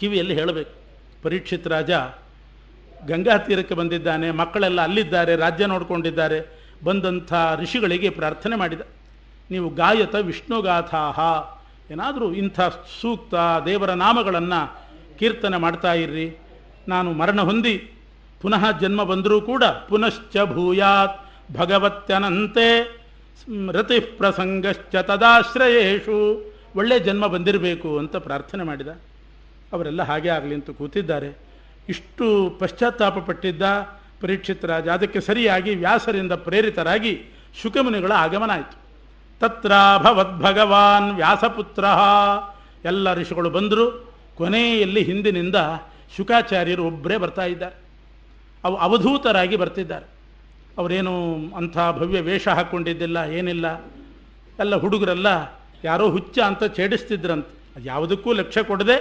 ಕಿವಿಯಲ್ಲಿ ಹೇಳಬೇಕು. ಪರೀಕ್ಷಿತ್ ರಾಜ ಗಂಗಾ ತೀರಕ್ಕೆ ಬಂದಿದ್ದಾನೆ, ಮಕ್ಕಳೆಲ್ಲ ಅಲ್ಲಿದ್ದಾರೆ, ರಾಜ್ಯ ನೋಡಿಕೊಂಡಿದ್ದಾರೆ. ಬಂದಂಥ ಋಷಿಗಳಿಗೆ ಪ್ರಾರ್ಥನೆ ಮಾಡಿದ, ನೀವು ಗಾಯತ ವಿಷ್ಣುಗಾಥಾಹ, ಏನಾದರೂ ಇಂಥ ಸೂಕ್ತ ದೇವರ ನಾಮಗಳನ್ನು ಕೀರ್ತನೆ ಮಾಡ್ತಾ ಇರ್ರಿ. ನಾನು ಮರಣ ಹೊಂದಿ ಪುನಃ ಜನ್ಮ ಬಂದರೂ ಕೂಡ ಪುನಶ್ಚ ಭೂಯಾತ್ ಭಗವತ್ಯನಂತೆ ರತಿ ಪ್ರಸಂಗಶ್ಚ ತದಾಶ್ರಯೇಶು, ಒಳ್ಳೆ ಜನ್ಮ ಬಂದಿರಬೇಕು ಅಂತ ಪ್ರಾರ್ಥನೆ ಮಾಡಿದ. ಅವರೆಲ್ಲ ಹಾಗೆ ಆಗಲಿ ಅಂತ ಕೂತಿದ್ದಾರೆ. ಇಷ್ಟು ಪಶ್ಚಾತ್ತಾಪ ಪಟ್ಟಿದ್ದ ಪರೀಕ್ಷಿತ್ ರಾಜ. ಅದಕ್ಕೆ ಸರಿಯಾಗಿ ವ್ಯಾಸರಿಂದ ಪ್ರೇರಿತರಾಗಿ ಶುಕಮುನಿಗಳ ಆಗಮನ ಆಯಿತು. ತತ್ರಾಭವದ್ಭಗವಾನ್ ವ್ಯಾಸಪುತ್ರ, ಎಲ್ಲ ಋಷಿಗಳು ಬಂದರು. ಕೊನೆಯಲ್ಲಿ ಹಿಂದಿನಿಂದ ಶುಕಾಚಾರ್ಯರು ಒಬ್ಬರೇ ಬರ್ತಾ ಇದ್ದಾರೆ. ಅವಧೂತರಾಗಿ ಬರ್ತಿದ್ದಾರೆ. ಅವರೇನು ಅಂಥ ಭವ್ಯ ವೇಷ ಹಾಕ್ಕೊಂಡಿದ್ದಿಲ್ಲ, ಏನಿಲ್ಲ. ಎಲ್ಲ ಹುಡುಗರೆಲ್ಲ ಯಾರೋ ಹುಚ್ಚ ಅಂತ ಛೇಡಿಸ್ತಿದ್ರಂತೆ. ಯಾವುದಕ್ಕೂ ಲಕ್ಷ್ಯ ಕೊಡದೆ